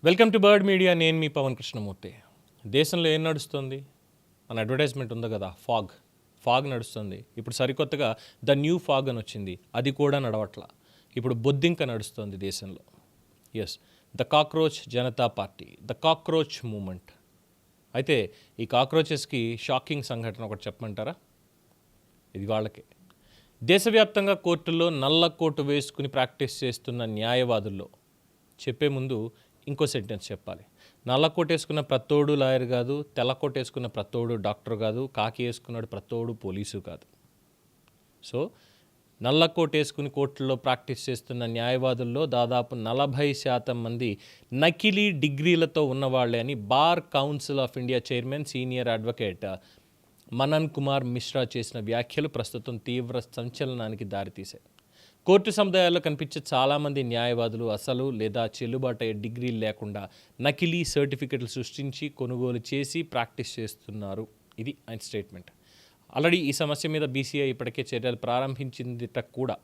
Welcome to bird media. నేను మీ పవన్ కృష్ణమూర్తి. దేశంలో ఏం నడుస్తుంది? మన అడ్వర్టైజ్మెంట్ ఉంది కదా, ఫాగ్ నడుస్తుంది. ఇప్పుడు సరికొత్తగా ద న్యూ ఫాగ్ అని వచ్చింది, అది కూడా నడవట్లా. ఇప్పుడు బొద్దింక నడుస్తుంది దేశంలో. Yes, the cockroach Janata party, the cockroach movement. అయితే ఈ కాక్రోచెస్కి షాకింగ్ సంఘటన ఒకటి చెప్పమంటారా? ఇది వాళ్ళకే. దేశవ్యాప్తంగా కోర్టుల్లో నల్ల కోటు వేసుకుని ప్రాక్టీస్ చేస్తున్న న్యాయవాదుల్లో చెప్పే ముందు ఇంకో సెంటెన్స్ చెప్పాలి. నల్ల కోట్ వేసుకున్న ప్రతోడు లాయర్ కాదు, తెల్ల కోట్ వేసుకున్న ప్రతోడు డాక్టర్ కాదు, కాకి వేసుకున్నాడు ప్రతోడు పోలీసు కాదు. సో నల్ల కోట్ వేసుకుని కోర్టుల్లో ప్రాక్టీస్ చేస్తున్న న్యాయవాదుల్లో దాదాపు 40% మంది నకిలీ డిగ్రీలతో ఉన్నవాళ్లే అని bar council of India chairman senior advocate Manan Kumar Mishra చేసిన వ్యాఖ్యలు ప్రస్తుతం తీవ్ర సంచలనానికి దారితీశాయి. కోర్టు సముదాయాల్లో కనిపించే చాలామంది న్యాయవాదులు అసలు లేదా చెల్లుబాటు అయ్యే డిగ్రీలు లేకుండా నకిలీ సర్టిఫికెట్లు సృష్టించి కొనుగోలు చేసి ప్రాక్టీస్ చేస్తున్నారు. ఇది ఆయన స్టేట్మెంట్. ఆల్రెడీ ఈ సమస్య మీద బీసీఐ ఇప్పటికే చర్యలు ప్రారంభించిందిట కూడా.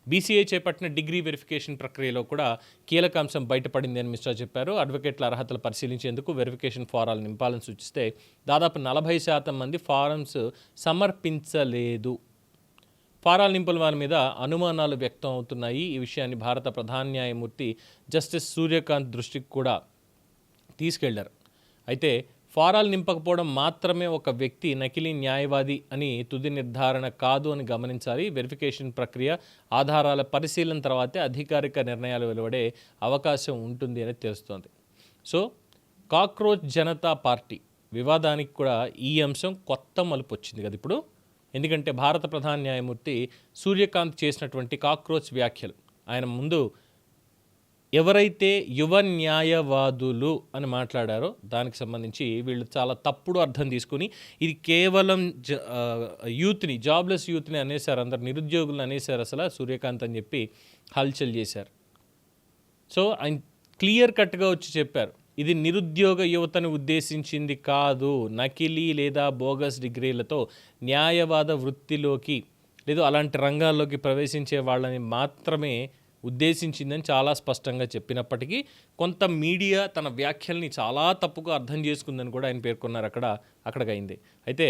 బీసీఐ చేపట్టిన డిగ్రీ వెరిఫికేషన్ ప్రక్రియలో కూడా కీలక అంశం బయటపడింది అని మిశ్రా చెప్పారు. అడ్వకేట్ల అర్హతలు పరిశీలించేందుకు వెరిఫికేషన్ ఫారాలు నింపాలని సూచిస్తే దాదాపు 40% మంది ఫారమ్స్ సమర్పించలేదు. ఫారాల నింపుల వారి మీద అనుమానాలు వ్యక్తం అవుతున్నాయి. ఈ విషయాన్ని భారత ప్రధాన న్యాయమూర్తి జస్టిస్ సూర్యకాంత్ దృష్టికి కూడా తీసుకెళ్లారు. అయితే ఫారాలు నింపకపోవడం మాత్రమే ఒక వ్యక్తి నకిలీ న్యాయవాది అని తుది నిర్ధారణ కాదు అని గమనించాలి. వెరిఫికేషన్ ప్రక్రియ ఆధారాల పరిశీలన తర్వాతే అధికారిక నిర్ణయాలు వెలువడే అవకాశం ఉంటుంది అని తెలుస్తోంది. సో కాక్రోచ్ జనతా పార్టీ వివాదానికి కూడా ఈ అంశం కొత్త మలుపు వచ్చింది కదా ఇప్పుడు. ఎందుకంటే భారత ప్రధాన న్యాయమూర్తి సూర్యకాంత్ చేసినటువంటి కాక్రోచ్ వ్యాఖ్యలు, ఆయన ముందు ఎవరైతే యువ న్యాయవాదులు అని మాట్లాడారో దానికి సంబంధించి వీళ్ళు చాలా తప్పుడు అర్థం తీసుకుని ఇది కేవలం యూత్ని, జాబ్లెస్ యూత్ని అనేసారు, అందరు నిరుద్యోగులను అనేసారు అసలు సూర్యకాంత్ అని చెప్పి హల్చల్ చేశారు. సో ఆయన క్లియర్ కట్గా వచ్చి చెప్పారు, ఇది నిరుద్యోగ యువతను ఉద్దేశించింది కాదు, నకిలీ లేదా బోగస్ డిగ్రీలతో న్యాయవాద వృత్తిలోకి లేదా అలాంటి రంగాల్లోకి ప్రవేశించే వాళ్ళని మాత్రమే ఉద్దేశించిందని చాలా స్పష్టంగా చెప్పినప్పటికీ కొంత మీడియా తన వ్యాఖ్యల్ని చాలా తప్పుగా అర్థం చేసుకుందని కూడా ఆయన పేర్కొన్నారు. అక్కడికైంది. అయితే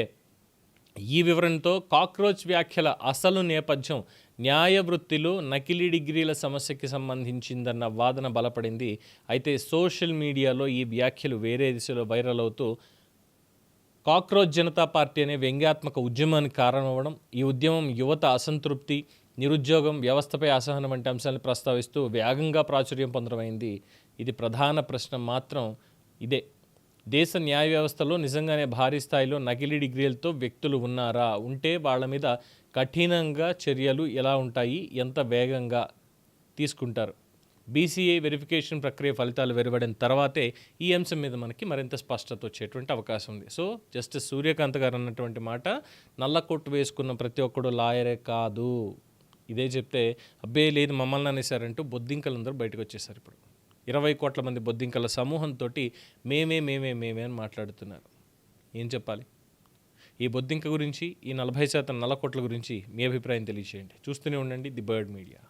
ఈ వివరణతో కాక్రోచ్ వ్యాఖ్యల అసలు నేపథ్యం న్యాయ వృత్తిలో నకిలీ డిగ్రీల సమస్యకి సంబంధించిందన్న వాదన బలపడింది. అయితే సోషల్ మీడియాలో ఈ వ్యాఖ్యలు వేరే దిశలో వైరల్ అవుతూ కాక్రోచ్ జనతా పార్టీ అనే వ్యంగ్యాత్మక ఉద్యమానికి కారణమవ్వడం, ఈ ఉద్యమం యువత అసంతృప్తి, నిరుద్యోగం, వ్యవస్థపై అసహనం వంటి అంశాలను ప్రస్తావిస్తూ వేగంగా ప్రాచుర్యం పొందడమైంది. ఇది ప్రధాన ప్రశ్న మాత్రం ఇదే, దేశ న్యాయ వ్యవస్థలో నిజంగానే భారీ స్థాయిలో నకిలీ డిగ్రీలతో వ్యక్తులు ఉన్నారా? ఉంటే వాళ్ళ మీద కఠినంగా చర్యలు ఎలా ఉంటాయి? ఎంత వేగంగా తీసుకుంటారు? బీసీఐ వెరిఫికేషన్ ప్రక్రియ ఫలితాలు వెలువడిన తర్వాతే ఈ అంశం మీద మనకి మరింత స్పష్టత వచ్చేటువంటి అవకాశం ఉంది. సో జస్టిస్ సూర్యకాంత్ గారు అన్నటువంటి మాట, నల్ల కొట్టు వేసుకున్న ప్రతి ఒక్కడు లాయరే కాదు. ఇదే చెప్తే అబ్బే లేదు మమ్మల్ని అనేసారంటూ బొద్దింకలందరూ బయటకు వచ్చేసారు. ఇప్పుడు 20 కోట్ల మంది బొద్దింకల సమూహంతో మేమే అని మాట్లాడుతున్నారు. ఏం చెప్పాలి? ఈ బొద్దింక గురించి, ఈ 40% నల్ల కోట్ల గురించి మీ అభిప్రాయం తెలియజేయండి. చూస్తూనే ఉండండి ది బర్డ్ మీడియా.